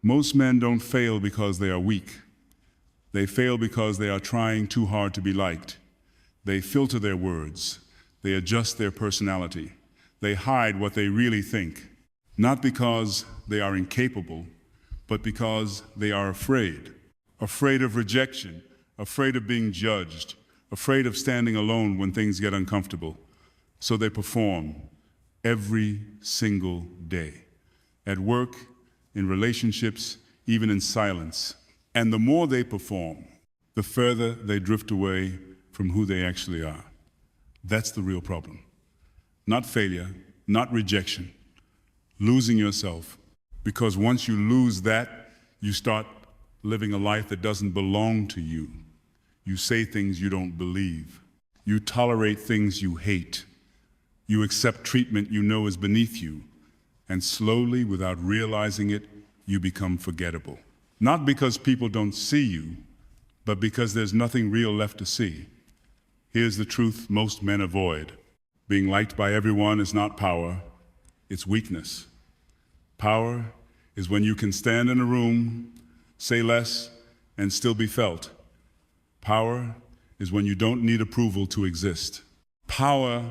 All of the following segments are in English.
Most men don't fail because they are weak. They fail because they are trying too hard to be liked. They filter their words. They adjust their personality. They hide what they really think, not because they are incapable, but because they are afraid of rejection, afraid of being judged, afraid of standing alone when things get uncomfortable. So they perform every single day, at work, in relationships, even in silence. And the more they perform, the further they drift away from who they actually are. That's the real problem. Not failure, not rejection, losing yourself. Because once you lose that, you start living a life that doesn't belong to you. You say things you don't believe. You tolerate things you hate. You accept treatment you know is beneath you. And slowly, without realizing it, you become forgettable. Not because people don't see you, but because there's nothing real left to see. Here's the truth most men avoid. Being liked by everyone is not power, it's weakness. Power is when you can stand in a room, say less, and still be felt. Power is when you don't need approval to exist. Power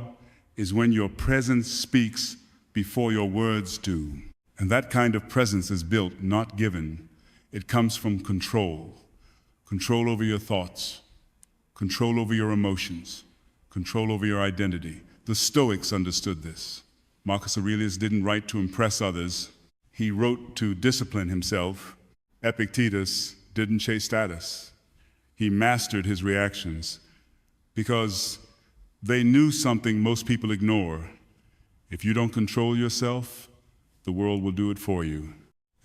is when your presence speaks before your words do. And that kind of presence is built, not given. It comes from control. Control over your thoughts, control over your emotions, control over your identity. The Stoics understood this. Marcus Aurelius didn't write to impress others. He wrote to discipline himself. Epictetus didn't chase status. He mastered his reactions because they knew something most people ignore. If you don't control yourself, the world will do it for you.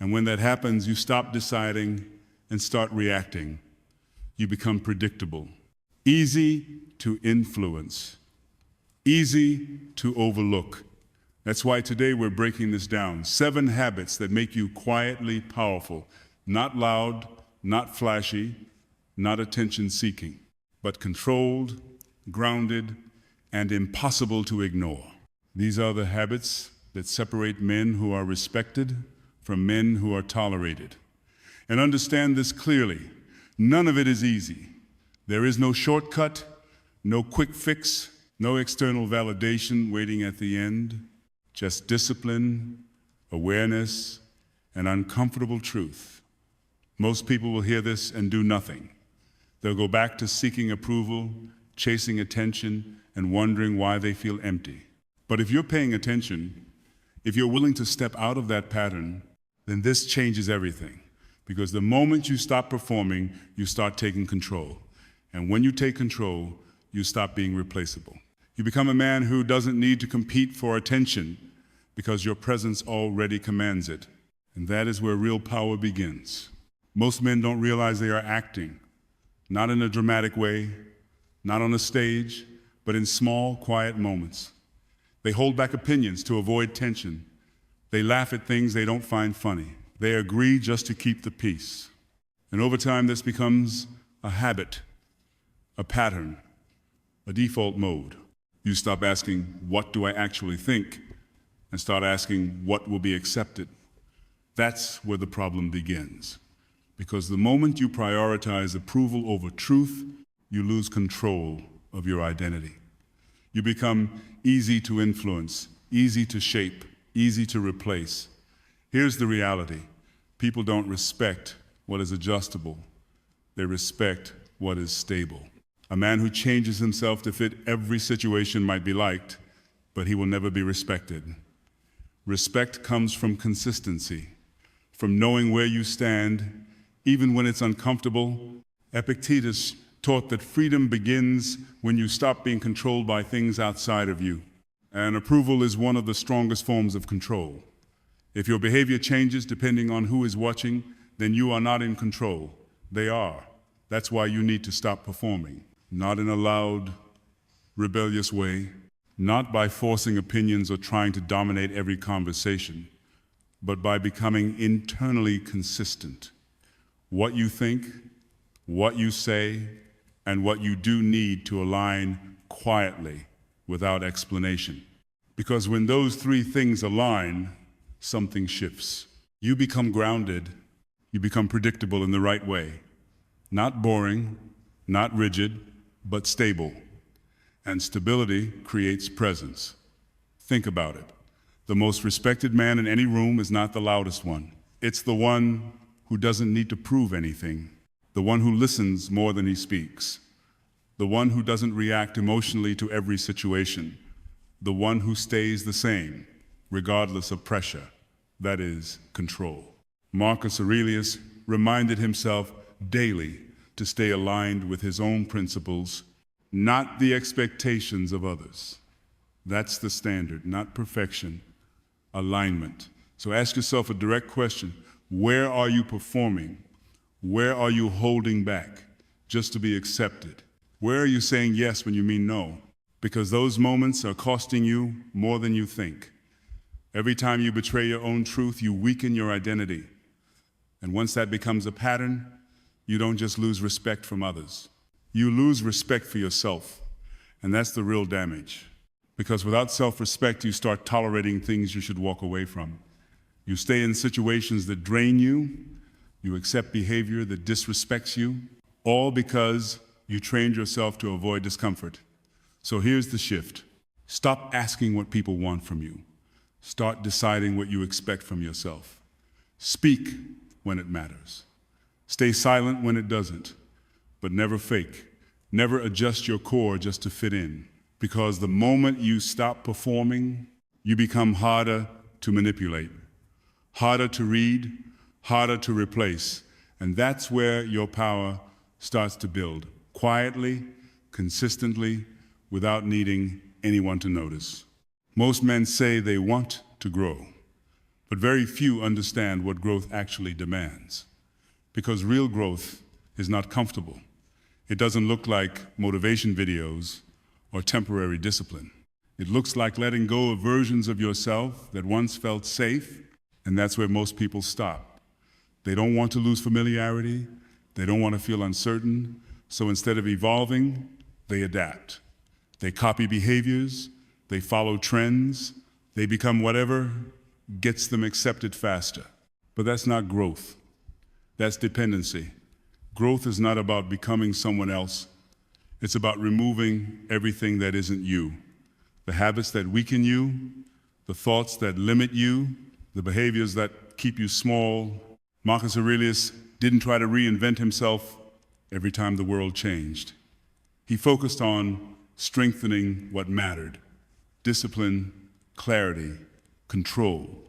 And when that happens, you stop deciding and start reacting. You become predictable, easy to influence, easy to overlook. That's why today we're breaking this down. 7 habits that make you quietly powerful, not loud, not flashy, not attention-seeking, but controlled, grounded, and impossible to ignore. These are the habits that separate men who are respected from men who are tolerated. And understand this clearly. None of it is easy. There is no shortcut, no quick fix, no external validation waiting at the end. Just discipline, awareness, and uncomfortable truth. Most people will hear this and do nothing. They'll go back to seeking approval, chasing attention, and wondering why they feel empty. But if you're paying attention, if you're willing to step out of that pattern, then this changes everything. Because the moment you stop performing, you start taking control. And when you take control, you stop being replaceable. You become a man who doesn't need to compete for attention because your presence already commands it. And that is where real power begins. Most men don't realize they are acting, not in a dramatic way, not on a stage, but in small, quiet moments. They hold back opinions to avoid tension. They laugh at things they don't find funny. They agree just to keep the peace. And over time, this becomes a habit, a pattern, a default mode. You stop asking, what do I actually think? And start asking, what will be accepted? That's where the problem begins. Because the moment you prioritize approval over truth, you lose control of your identity. You become easy to influence, easy to shape, easy to replace. Here's the reality. People don't respect what is adjustable. They respect what is stable. A man who changes himself to fit every situation might be liked, but he will never be respected. Respect comes from consistency, from knowing where you stand, even when it's uncomfortable. Epictetus taught that freedom begins when you stop being controlled by things outside of you. And approval is one of the strongest forms of control. If your behavior changes depending on who is watching, then you are not in control. They are. That's why you need to stop performing. Not in a loud, rebellious way, not by forcing opinions or trying to dominate every conversation, but by becoming internally consistent. What you think, what you say, and what you do need to align quietly without explanation. Because when those 3 things align, something shifts. You become grounded, You become predictable in the right way. Not boring, not rigid, but stable. And stability creates presence. Think about it. The most respected man in any room is not the loudest one. It's the one who doesn't need to prove anything. The one who listens more than he speaks. The one who doesn't react emotionally to every situation. The one who stays the same, regardless of pressure. That is control. Marcus Aurelius reminded himself daily to stay aligned with his own principles, not the expectations of others. That's the standard, not perfection, alignment. So ask yourself a direct question. Where are you performing? Where are you holding back just to be accepted? Where are you saying yes when you mean no? Because those moments are costing you more than you think. Every time you betray your own truth, you weaken your identity. And once that becomes a pattern, you don't just lose respect from others. You lose respect for yourself. And that's the real damage. Because without self-respect, you start tolerating things you should walk away from. You stay in situations that drain you. You accept behavior that disrespects you, all because you trained yourself to avoid discomfort. So here's the shift. Stop asking what people want from you. Start deciding what you expect from yourself. Speak when it matters. Stay silent when it doesn't, but never fake. Never adjust your core just to fit in. Because the moment you stop performing, you become harder to manipulate, harder to read, harder to replace. And that's where your power starts to build, quietly, consistently, without needing anyone to notice. Most men say they want to grow, but very few understand what growth actually demands. Because real growth is not comfortable. It doesn't look like motivation videos or temporary discipline. It looks like letting go of versions of yourself that once felt safe, and that's where most people stop. They don't want to lose familiarity. They don't want to feel uncertain. So instead of evolving, they adapt. They copy behaviors. They follow trends. They become whatever gets them accepted faster. But that's not growth. That's dependency. Growth is not about becoming someone else. It's about removing everything that isn't you. The habits that weaken you, the thoughts that limit you, the behaviors that keep you small. Marcus Aurelius didn't try to reinvent himself every time the world changed. He focused on strengthening what mattered. Discipline, clarity, control.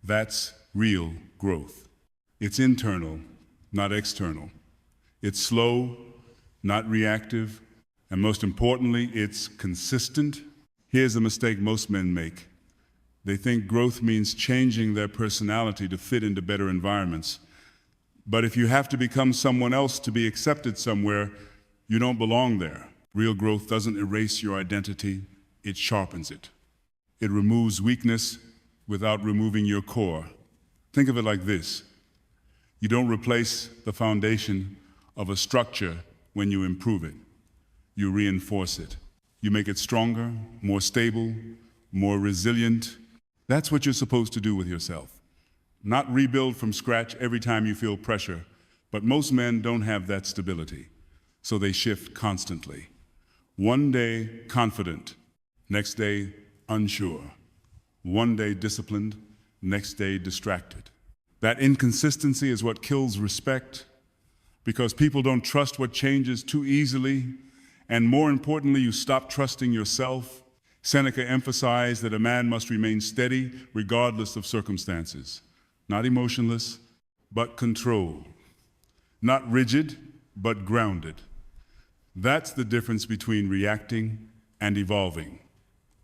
That's real growth. It's internal, not external. It's slow, not reactive, and most importantly, it's consistent. Here's a mistake most men make. They think growth means changing their personality to fit into better environments. But if you have to become someone else to be accepted somewhere, you don't belong there. Real growth doesn't erase your identity, it sharpens it. It removes weakness without removing your core. Think of it like this. You don't replace the foundation of a structure when you improve it. You reinforce it. You make it stronger, more stable, more resilient. That's what you're supposed to do with yourself. Not rebuild from scratch every time you feel pressure, but most men don't have that stability, so they shift constantly. One day confident, next day unsure. One day disciplined, next day distracted. That inconsistency is what kills respect, because people don't trust what changes too easily, and more importantly, you stop trusting yourself. Seneca emphasized that a man must remain steady regardless of circumstances. Not emotionless, but controlled. Not rigid, but grounded. That's the difference between reacting and evolving.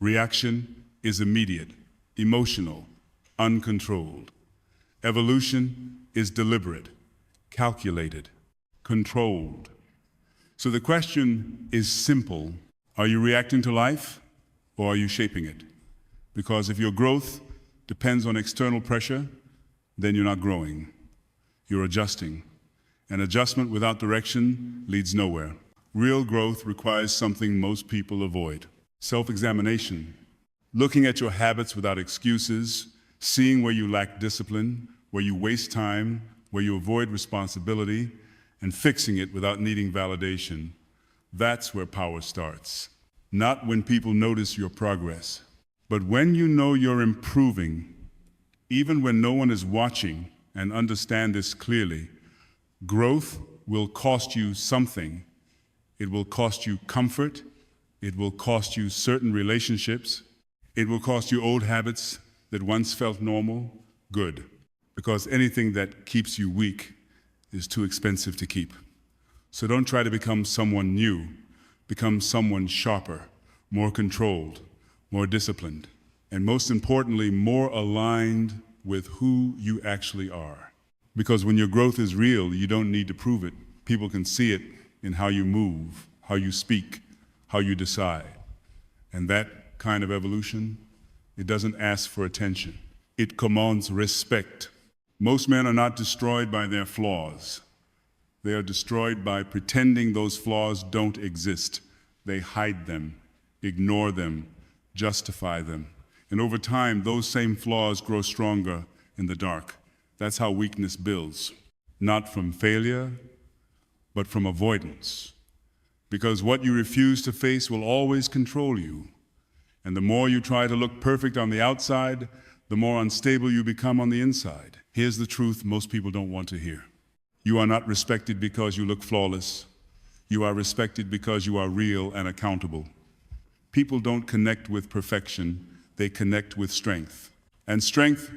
Reaction is immediate, emotional, uncontrolled. Evolution is deliberate, calculated, controlled. So the question is simple. Are you reacting to life, or are you shaping it? Because if your growth depends on external pressure, then you're not growing. You're adjusting. And adjustment without direction leads nowhere. Real growth requires something most people avoid. Self-examination. Looking at your habits without excuses, seeing where you lack discipline, where you waste time, where you avoid responsibility and fixing it without needing validation, that's where power starts. Not when people notice your progress, but when you know you're improving, even when no one is watching, and understand this clearly. Growth will cost you something. It will cost you comfort. It will cost you certain relationships. It will cost you old habits that once felt normal, good. Because anything that keeps you weak is too expensive to keep. So don't try to become someone new. Become someone sharper, more controlled, more disciplined, and most importantly, more aligned with who you actually are. Because when your growth is real, you don't need to prove it. People can see it in how you move, how you speak, how you decide. And that kind of evolution, it doesn't ask for attention. It commands respect. Most men are not destroyed by their flaws. They are destroyed by pretending those flaws don't exist. They hide them, ignore them, justify them. And over time, those same flaws grow stronger in the dark. That's how weakness builds. Not from failure, but from avoidance. Because what you refuse to face will always control you. And the more you try to look perfect on the outside, the more unstable you become on the inside. Here's the truth most people don't want to hear. You are not respected because you look flawless. You are respected because you are real and accountable. People don't connect with perfection, they connect with strength. And strength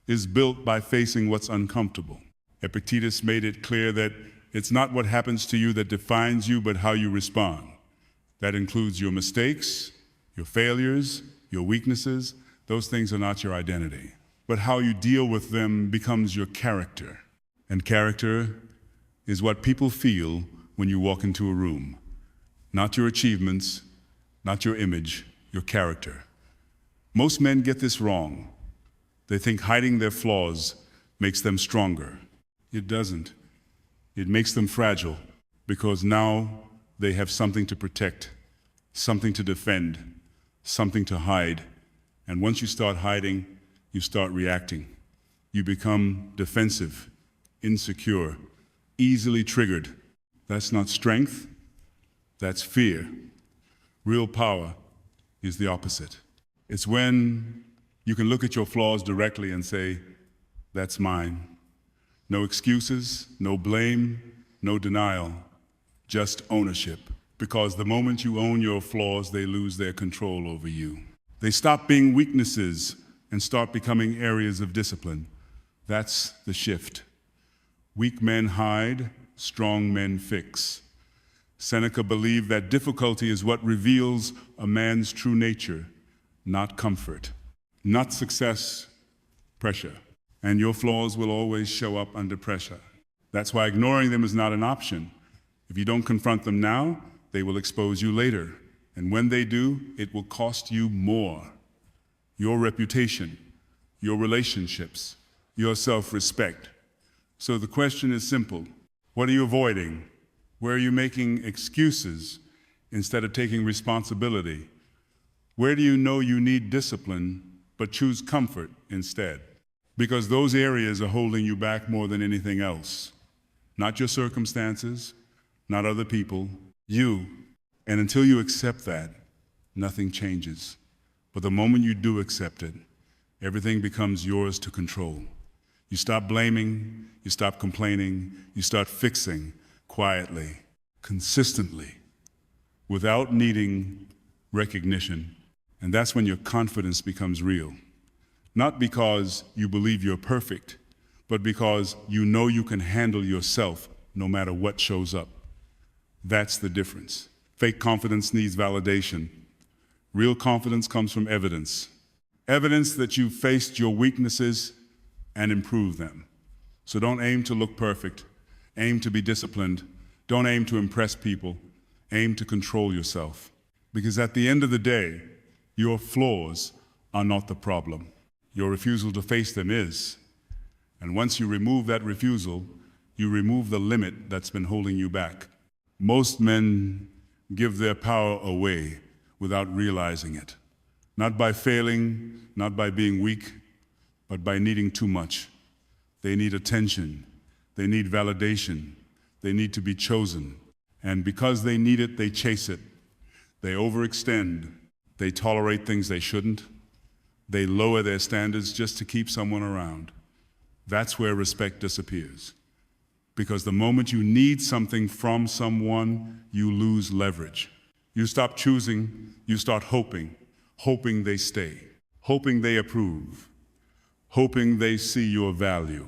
is built by facing what's uncomfortable. Epictetus made it clear that it's not what happens to you that defines you, but how you respond. That includes your mistakes, your failures, your weaknesses. Those things are not your identity. But how you deal with them becomes your character. And character is what people feel when you walk into a room. Not your achievements, not your image, your character. Most men get this wrong. They think hiding their flaws makes them stronger. It doesn't. It makes them fragile because now they have something to protect, something to defend, something to hide. And once you start hiding, you start reacting. You become defensive, insecure, easily triggered. That's not strength, that's fear. Real power is the opposite. It's when you can look at your flaws directly and say, that's mine. No excuses, no blame, no denial, just ownership. Because the moment you own your flaws, they lose their control over you. They stop being weaknesses and start becoming areas of discipline. That's the shift. Weak men hide, strong men fix. Seneca believed that difficulty is what reveals a man's true nature, not comfort, not success, pressure. And your flaws will always show up under pressure. That's why ignoring them is not an option. If you don't confront them now, they will expose you later. And when they do, it will cost you more. Your reputation, your relationships, your self-respect. So the question is simple. What are you avoiding? Where are you making excuses instead of taking responsibility? Where do you know you need discipline but choose comfort instead? Because those areas are holding you back more than anything else. Not your circumstances, not other people, you. And until you accept that, nothing changes. But the moment you do accept it, everything becomes yours to control. You stop blaming, you stop complaining, you start fixing quietly, consistently, without needing recognition. And that's when your confidence becomes real. Not because you believe you're perfect, but because you know you can handle yourself no matter what shows up. That's the difference. Fake confidence needs validation. Real confidence comes from evidence. Evidence that you've faced your weaknesses and improved them. So don't aim to look perfect. Aim to be disciplined. Don't aim to impress people. Aim to control yourself. Because at the end of the day, your flaws are not the problem. Your refusal to face them is. And once you remove that refusal, you remove the limit that's been holding you back. Most men give their power away without realizing it. Not by failing, not by being weak, but by needing too much. They need attention, They need validation. They need to be chosen. And because they need it, they chase it. They overextend. They tolerate things they shouldn't. They lower their standards just to keep someone around. That's where respect disappears. Because the moment you need something from someone, you lose leverage. You stop choosing, you start hoping they stay, hoping they approve, hoping they see your value.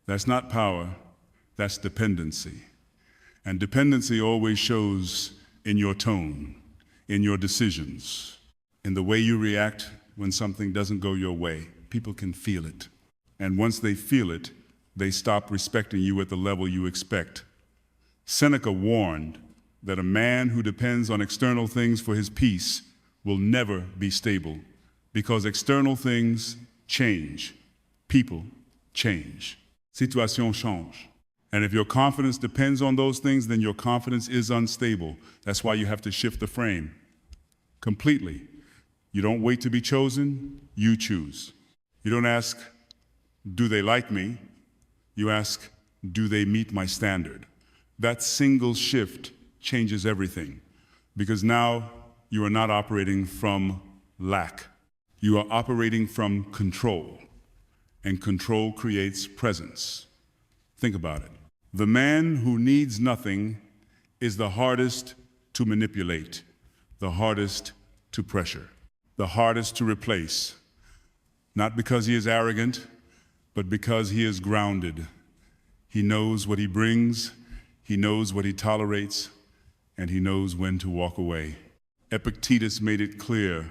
That's not power, that's dependency. And dependency always shows in your tone, in your decisions, in the way you react when something doesn't go your way. People can feel it. And once they feel it, they stop respecting you at the level you expect. Seneca warned that a man who depends on external things for his peace will never be stable, because external things change. People change. Situation change. And if your confidence depends on those things, then your confidence is unstable. That's why you have to shift the frame completely. You don't wait to be chosen, you choose. You don't ask, do they like me? You ask, do they meet my standard? That single shift changes everything, because now you are not operating from lack. You are operating from control, and control creates presence. Think about it. The man who needs nothing is the hardest to manipulate, the hardest to pressure, the hardest to replace, not because he is arrogant, but because he is grounded. He knows what he brings, he knows what he tolerates, and he knows when to walk away. Epictetus made it clear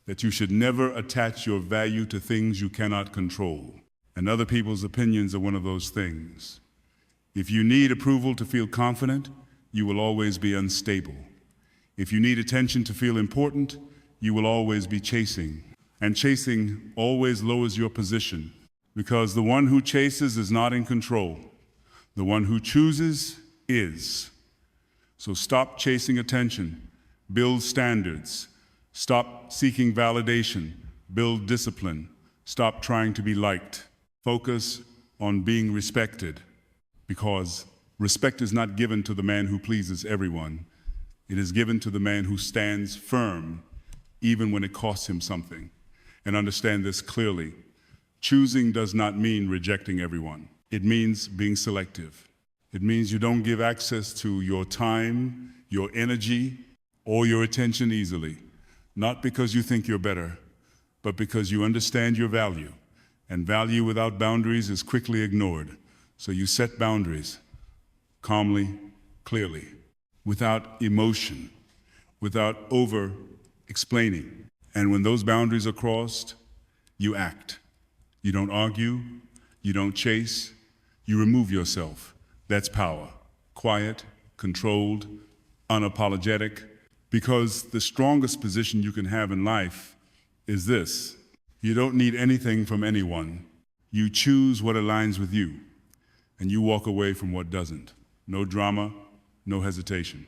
that you should never attach your value to things you cannot control. And other people's opinions are one of those things. If you need approval to feel confident, you will always be unstable. If you need attention to feel important, you will always be chasing. And chasing always lowers your position, because the one who chases is not in control. The one who chooses is. So stop chasing attention, build standards. Stop seeking validation, build discipline. Stop trying to be liked. Focus on being respected, because respect is not given to the man who pleases everyone. It is given to the man who stands firm, even when it costs him something. And understand this clearly. Choosing does not mean rejecting everyone. It means being selective. It means you don't give access to your time, your energy, or your attention easily. Not because you think you're better, but because you understand your value. And value without boundaries is quickly ignored. So you set boundaries calmly, clearly, without emotion, without over-explaining. And when those boundaries are crossed, you act. You don't argue, you don't chase, you remove yourself. That's power. Quiet, controlled, unapologetic. Because the strongest position you can have in life is this: you don't need anything from anyone. You choose what aligns with you, and you walk away from what doesn't. No drama, no hesitation.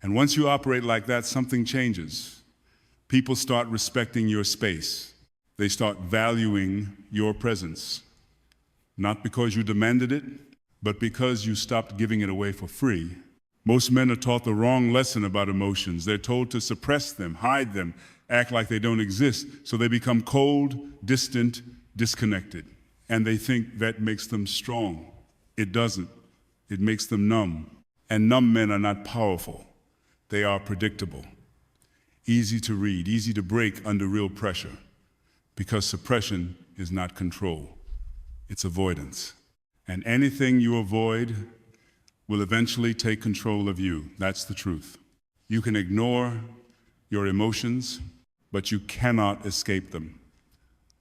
And once you operate like that, something changes. People start respecting your space. They start valuing your presence. Not because you demanded it, but because you stopped giving it away for free. Most men are taught the wrong lesson about emotions. They're told to suppress them, hide them, act like they don't exist, so they become cold, distant, disconnected. And they think that makes them strong. It doesn't. It makes them numb. And numb men are not powerful. They are predictable, easy to read, easy to break under real pressure, because suppression is not control. It's avoidance. And anything you avoid will eventually take control of you. That's the truth. You can ignore your emotions, but you cannot escape them.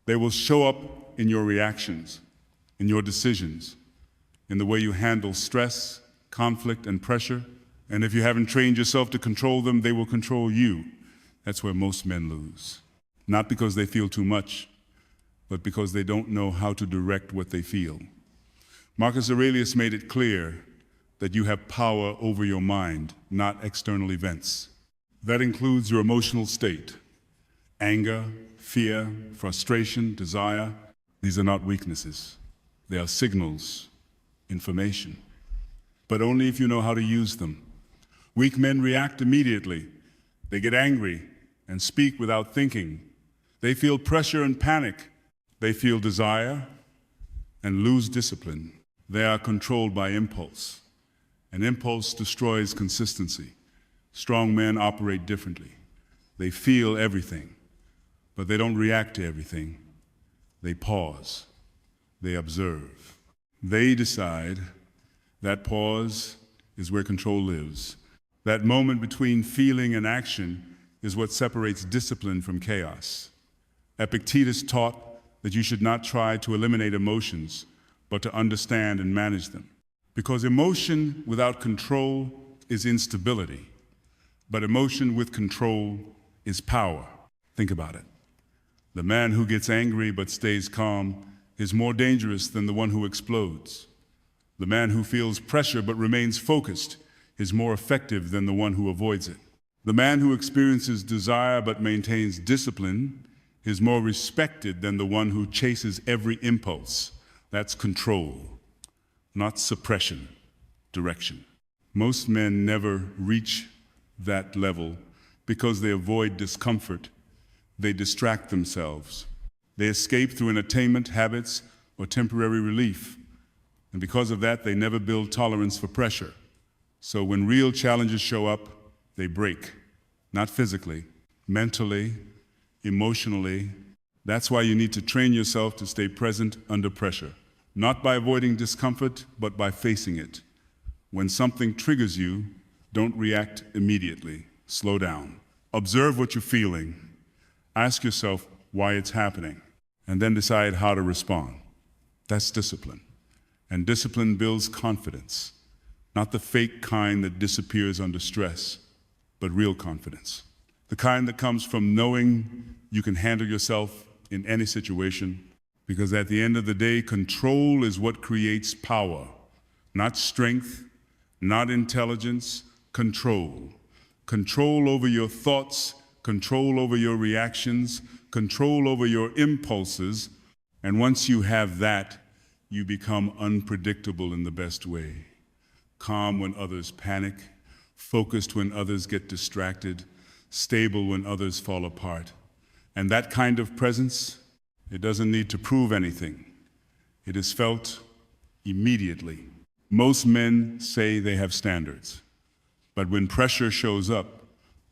They will show up in your reactions, in your decisions, in the way you handle stress, conflict, and pressure. And if you haven't trained yourself to control them, they will control you. That's where most men lose. Not because they feel too much, but because they don't know how to direct what they feel. Marcus Aurelius made it clear that you have power over your mind, not external events. That includes your emotional state. Anger, fear, frustration, desire. These are not weaknesses. They are signals. information, but only if you know how to use them. Weak men react immediately. They get angry and speak without thinking. They feel pressure and panic. They feel desire and lose discipline. They are controlled by impulse, and impulse destroys consistency. Strong men operate differently. They feel everything, but they don't react to everything. They pause. They observe. They decide. That pause is where control lives. That moment between feeling and action is what separates discipline from chaos. Epictetus taught that you should not try to eliminate emotions, but to understand and manage them. Because emotion without control is instability, but emotion with control is power. Think about it. The man who gets angry but stays calm is more dangerous than the one who explodes. The man who feels pressure but remains focused is more effective than the one who avoids it. The man who experiences desire but maintains discipline is more respected than the one who chases every impulse. That's control, not suppression, direction. Most men never reach that level because they avoid discomfort. They distract themselves. They escape through entertainment, habits, or temporary relief. And because of that, they never build tolerance for pressure. So when real challenges show up, they break. Not physically, mentally, emotionally. That's why you need to train yourself to stay present under pressure. Not by avoiding discomfort, but by facing it. When something triggers you, don't react immediately. Slow down. Observe what you're feeling. Ask yourself why it's happening, and then decide how to respond. That's discipline. And discipline builds confidence, not the fake kind that disappears under stress, but real confidence. The kind that comes from knowing you can handle yourself in any situation, because at the end of the day, control is what creates power, not strength, not intelligence, control. Control over your thoughts, control over your reactions, control over your impulses, and once you have that, you become unpredictable in the best way. Calm when others panic, focused when others get distracted, stable when others fall apart. And that kind of presence, it doesn't need to prove anything. It is felt immediately. Most men say they have standards, but when pressure shows up,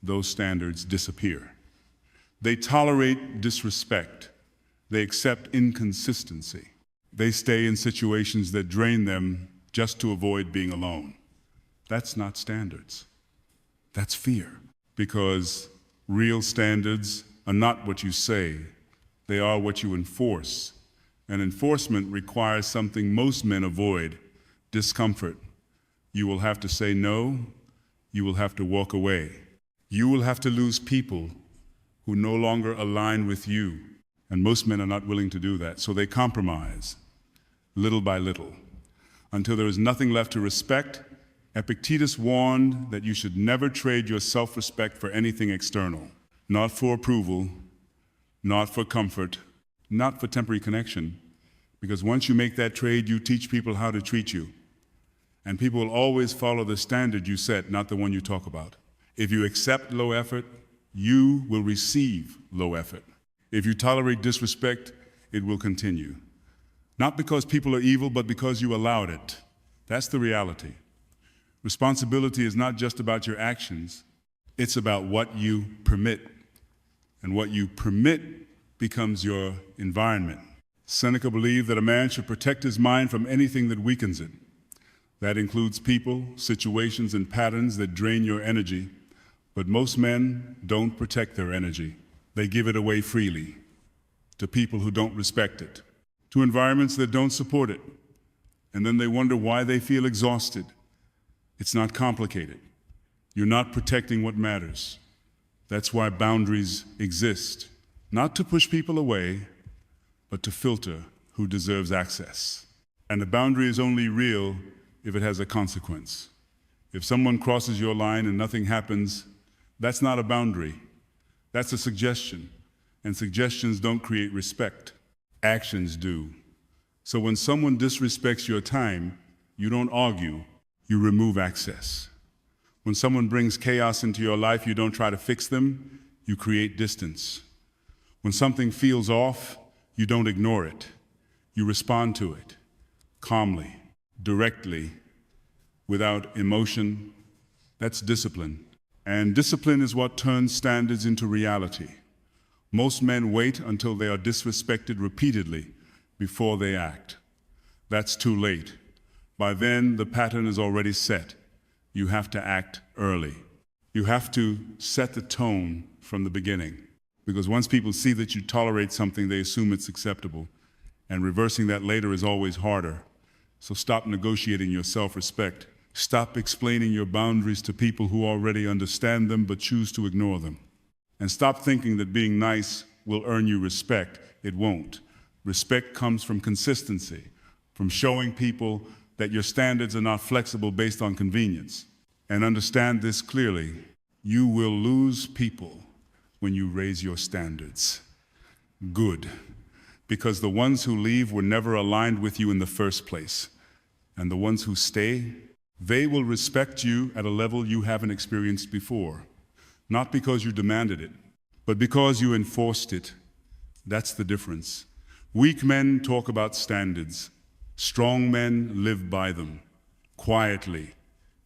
those standards disappear. They tolerate disrespect. They accept inconsistency. They stay in situations that drain them just to avoid being alone. That's not standards. That's fear. Because real standards are not what you say. They are what you enforce. And enforcement requires something most men avoid: discomfort. You will have to say no. You will have to walk away. You will have to lose people who no longer align with you. And most men are not willing to do that. So they compromise, little by little, until there is nothing left to respect. Epictetus warned that you should never trade your self-respect for anything external. Not for approval, not for comfort, not for temporary connection. Because once you make that trade, you teach people how to treat you. And people will always follow the standard you set, not the one you talk about. If you accept low effort, you will receive low effort. If you tolerate disrespect, it will continue. Not because people are evil, but because you allowed it. That's the reality. Responsibility is not just about your actions, it's about what you permit. And what you permit becomes your environment. Seneca believed that a man should protect his mind from anything that weakens it. That includes people, situations, and patterns that drain your energy. But most men don't protect their energy. They give it away freely to people who don't respect it, to environments that don't support it. And then they wonder why they feel exhausted. It's not complicated. You're not protecting what matters. That's why boundaries exist, not to push people away, but to filter who deserves access. And the boundary is only real if it has a consequence. If someone crosses your line and nothing happens, that's not a boundary. That's a suggestion. And suggestions don't create respect. Actions do. So when someone disrespects your time, You don't argue, you remove access. When someone brings chaos into your life, you don't try to fix them, you create distance. When something feels off, you don't ignore it. You respond to it, calmly, directly, without emotion. That's discipline. And discipline is what turns standards into reality. Most men wait until they are disrespected repeatedly before they act. That's too late. By then, the pattern is already set. You have to act early. You have to set the tone from the beginning. Because once people see that you tolerate something, they assume it's acceptable. And reversing that later is always harder. So stop negotiating your self-respect. Stop explaining your boundaries to people who already understand them but choose to ignore them. And stop thinking that being nice will earn you respect. It won't. Respect comes from consistency, from showing people that your standards are not flexible based on convenience. And understand this clearly, you will lose people when you raise your standards. Good, because the ones who leave were never aligned with you in the first place. And the ones who stay, they will respect you at a level you haven't experienced before. Not because you demanded it, but because you enforced it. That's the difference. Weak men talk about standards. Strong men live by them, quietly,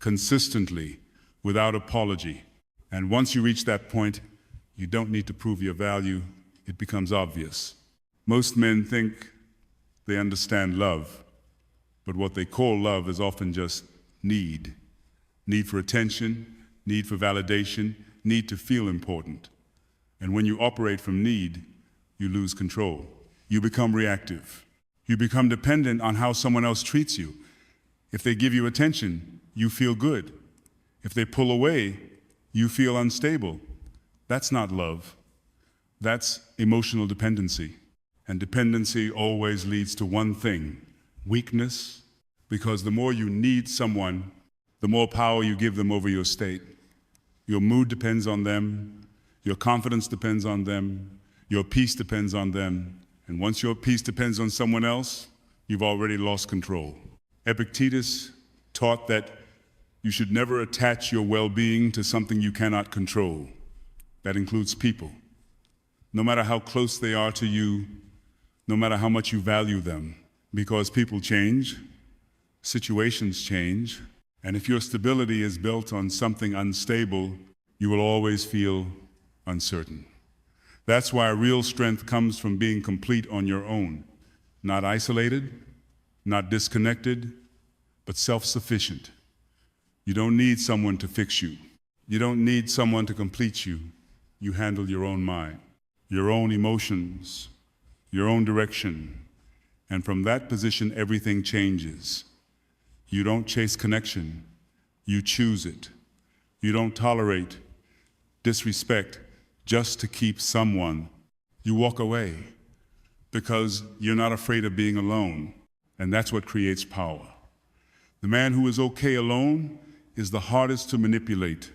consistently, without apology. And once you reach that point, you don't need to prove your value. It becomes obvious. Most men think they understand love, but what they call love is often just need. Need for attention, need for validation, need to feel important. And when you operate from need, you lose control. You become reactive. You become dependent on how someone else treats you. If they give you attention, you feel good. If they pull away, you feel unstable. That's not love. That's emotional dependency. And dependency always leads to one thing: weakness, because the more you need someone, the more power you give them over your state. Your mood depends on them, your confidence depends on them, your peace depends on them. And once your peace depends on someone else, you've already lost control. Epictetus taught that you should never attach your well-being to something you cannot control. That includes people. No matter how close they are to you, no matter how much you value them, because people change, situations change, and if your stability is built on something unstable, you will always feel uncertain. That's why real strength comes from being complete on your own, not isolated, not disconnected, but self-sufficient. You don't need someone to fix you. You don't need someone to complete you. You handle your own mind, your own emotions, your own direction. And from that position, everything changes. You don't chase connection, you choose it. You don't tolerate disrespect just to keep someone. You walk away because you're not afraid of being alone, and that's what creates power. The man who is okay alone is the hardest to manipulate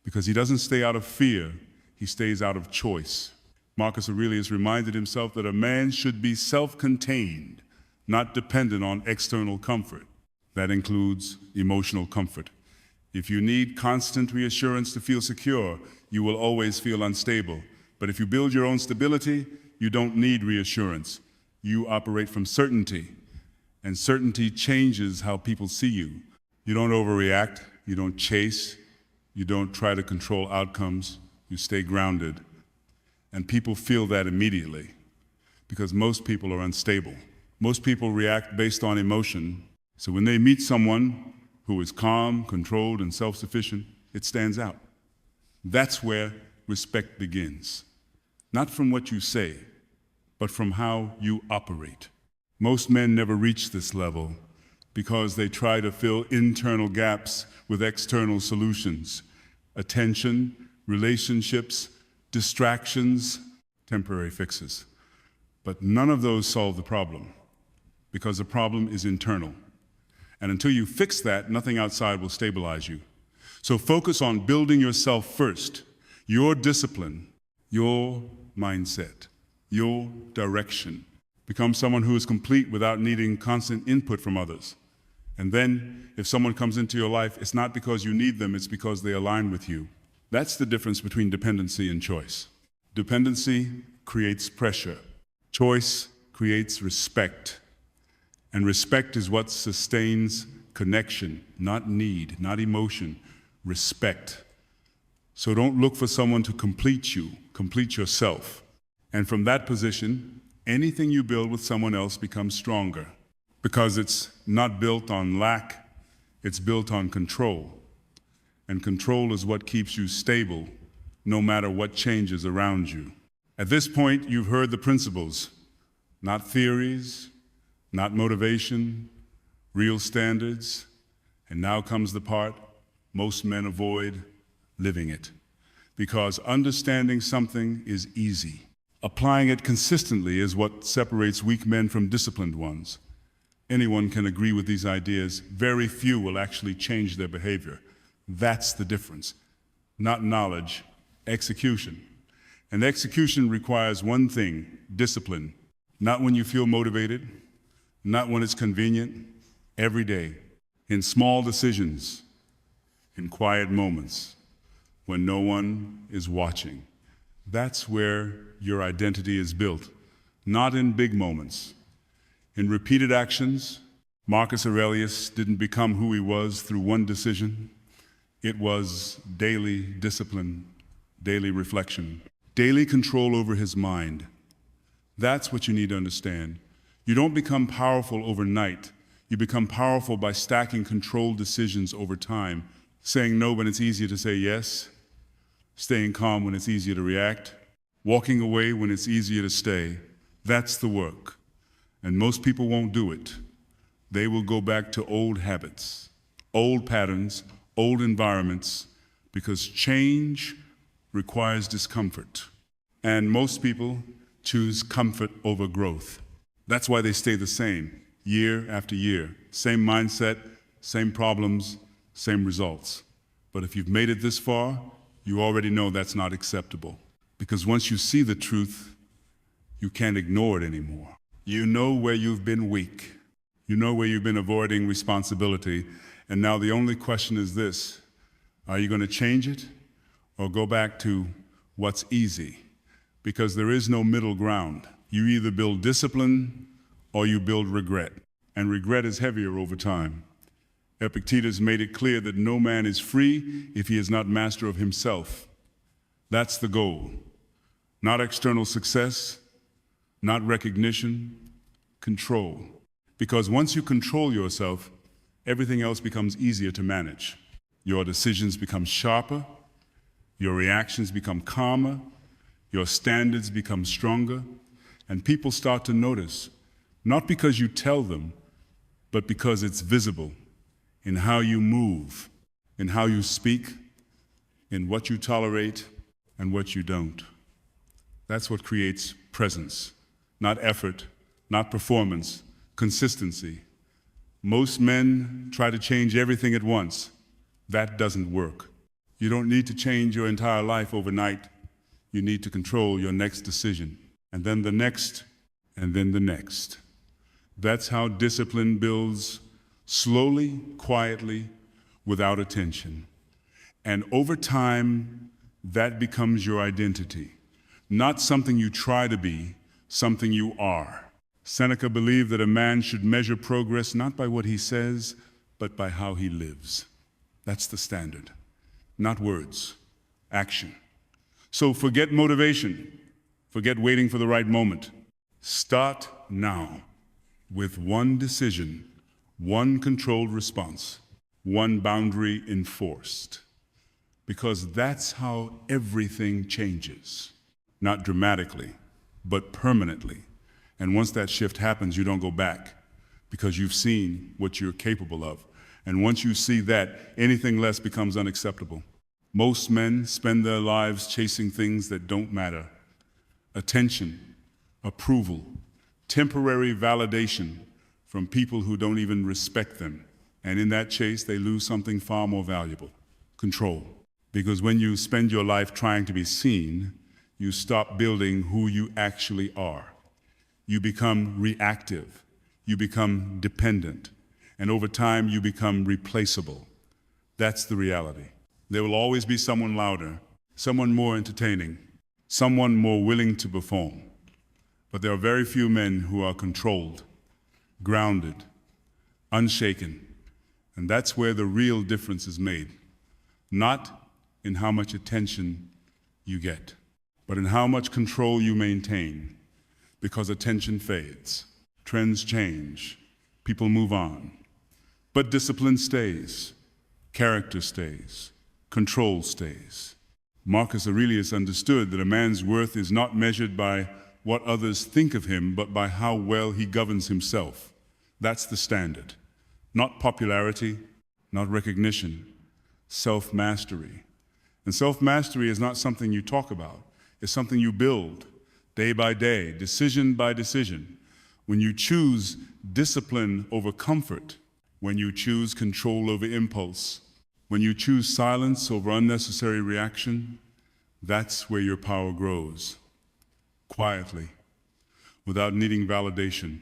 because he doesn't stay out of fear, he stays out of choice. Marcus Aurelius reminded himself that a man should be self-contained, not dependent on external comfort. That includes emotional comfort. If you need constant reassurance to feel secure, you will always feel unstable. But if you build your own stability, you don't need reassurance. You operate from certainty, and certainty changes how people see you. You don't overreact, you don't chase, you don't try to control outcomes, you stay grounded. And people feel that immediately, because most people are unstable. Most people react based on emotion. So when they meet someone who is calm, controlled, and self-sufficient, it stands out. That's where respect begins. Not from what you say, but from how you operate. Most men never reach this level because they try to fill internal gaps with external solutions. Attention, relationships, distractions, temporary fixes. But none of those solve the problem, because the problem is internal. And until you fix that, nothing outside will stabilize you. So focus on building yourself first, your discipline, your mindset, your direction. Become someone who is complete without needing constant input from others. And then if someone comes into your life, it's not because you need them, it's because they align with you. That's the difference between dependency and choice. Dependency creates pressure. Choice creates respect. And respect is what sustains connection, not need, not emotion, respect. So don't look for someone to complete you, complete yourself. And from that position, anything you build with someone else becomes stronger because it's not built on lack, it's built on control. And control is what keeps you stable no matter what changes around you. At this point, you've heard the principles, not theories, not motivation, real standards. And now comes the part most men avoid: living it. Because understanding something is easy. Applying it consistently is what separates weak men from disciplined ones. Anyone can agree with these ideas. Very few will actually change their behavior. That's the difference. Not knowledge, execution. And execution requires one thing: discipline. Not when you feel motivated, not when it's convenient, every day, in small decisions, in quiet moments, when no one is watching. That's where your identity is built, not in big moments. In repeated actions. Marcus Aurelius didn't become who he was through one decision. It was daily discipline, daily reflection, daily control over his mind. That's what you need to understand. You don't become powerful overnight. You become powerful by stacking controlled decisions over time, saying no when it's easier to say yes, staying calm when it's easier to react, walking away when it's easier to stay. That's the work. And most people won't do it. They will go back to old habits, old patterns, old environments, because change requires discomfort. And most people choose comfort over growth. That's why they stay the same, year after year. Same mindset, same problems, same results. But if you've made it this far, you already know that's not acceptable. Because once you see the truth, you can't ignore it anymore. You know where you've been weak. You know where you've been avoiding responsibility. And now the only question is this: are you going to change it or go back to what's easy? Because there is no middle ground. You either build discipline or you build regret. And regret is heavier over time. Epictetus made it clear that no man is free if he is not master of himself. That's the goal. Not external success, not recognition, control. Because once you control yourself, everything else becomes easier to manage. Your decisions become sharper, your reactions become calmer, your standards become stronger, and people start to notice, not because you tell them, but because it's visible in how you move, in how you speak, in what you tolerate and what you don't. That's what creates presence, not effort, not performance, consistency. Most men try to change everything at once. That doesn't work. You don't need to change your entire life overnight. You need to control your next decision, and then the next, and then the next. That's how discipline builds, slowly, quietly, without attention. And over time, that becomes your identity. Not something you try to be, something you are. Seneca believed that a man should measure progress not by what he says, but by how he lives. That's the standard. Not words, action. So forget motivation. Forget waiting for the right moment. Start now with one decision, one controlled response, one boundary enforced. Because that's how everything changes. Not dramatically, but permanently. And once that shift happens, you don't go back because you've seen what you're capable of. And once you see that, anything less becomes unacceptable. Most men spend their lives chasing things that don't matter. Attention, approval, temporary validation from people who don't even respect them. And in that chase, they lose something far more valuable: control. Because when you spend your life trying to be seen, you stop building who you actually are. You become reactive. You become dependent. And over time, you become replaceable. That's the reality. There will always be someone louder, someone more entertaining, someone more willing to perform. But there are very few men who are controlled, grounded, unshaken. And that's where the real difference is made. Not in how much attention you get, but in how much control you maintain. Because attention fades, trends change, people move on. But discipline stays, character stays, control stays. Marcus Aurelius understood that a man's worth is not measured by what others think of him, but by how well he governs himself. That's the standard. Not popularity, not recognition, self-mastery. And self-mastery is not something you talk about. It's something you build day by day, decision by decision. When you choose discipline over comfort, when you choose control over impulse, when you choose silence over unnecessary reaction, that's where your power grows. Quietly, without needing validation.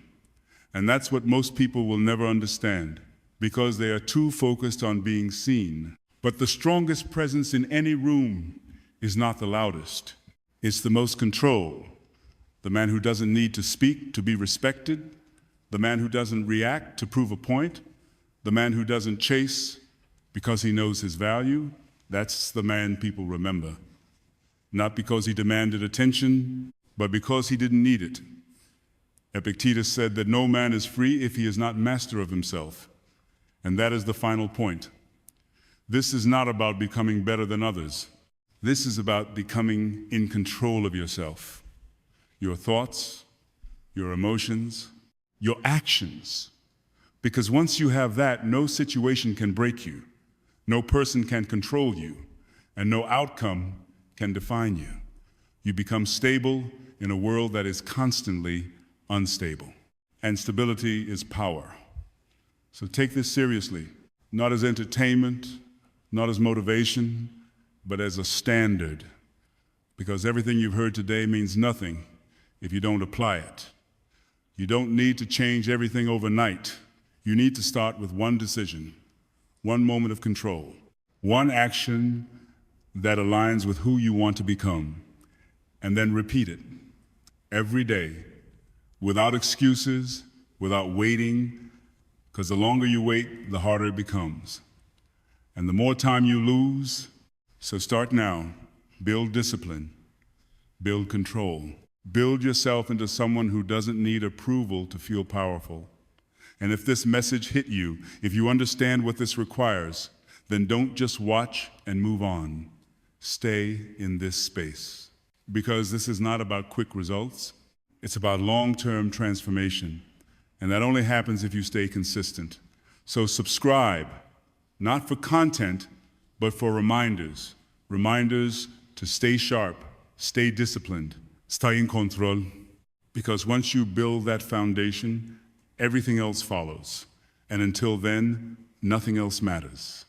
And that's what most people will never understand, because they are too focused on being seen. But the strongest presence in any room is not the loudest. It's the most controlled. The man who doesn't need to speak to be respected, the man who doesn't react to prove a point, the man who doesn't chase because he knows his value, that's the man people remember. Not because he demanded attention, but because he didn't need it. Epictetus said that no man is free if he is not master of himself. And that is the final point. This is not about becoming better than others. This is about becoming in control of yourself. Your thoughts, your emotions, your actions. Because once you have that, no situation can break you, no person can control you, and no outcome can define you. You become stable in a world that is constantly unstable. And stability is power. So take this seriously, not as entertainment, not as motivation, but as a standard. Because everything you've heard today means nothing if you don't apply it. You don't need to change everything overnight. You need to start with one decision, one moment of control, one action that aligns with who you want to become, and then repeat it every day, without excuses, without waiting, because the longer you wait, the harder it becomes. And the more time you lose, so start now. Build discipline, build control. Build yourself into someone who doesn't need approval to feel powerful. And if this message hit you, if you understand what this requires, then don't just watch and move on. Stay in this space. Because this is not about quick results. It's about long-term transformation. And that only happens if you stay consistent. So subscribe, not for content, but for reminders. Reminders to stay sharp, stay disciplined, stay in control. Because once you build that foundation, everything else follows. And until then, nothing else matters.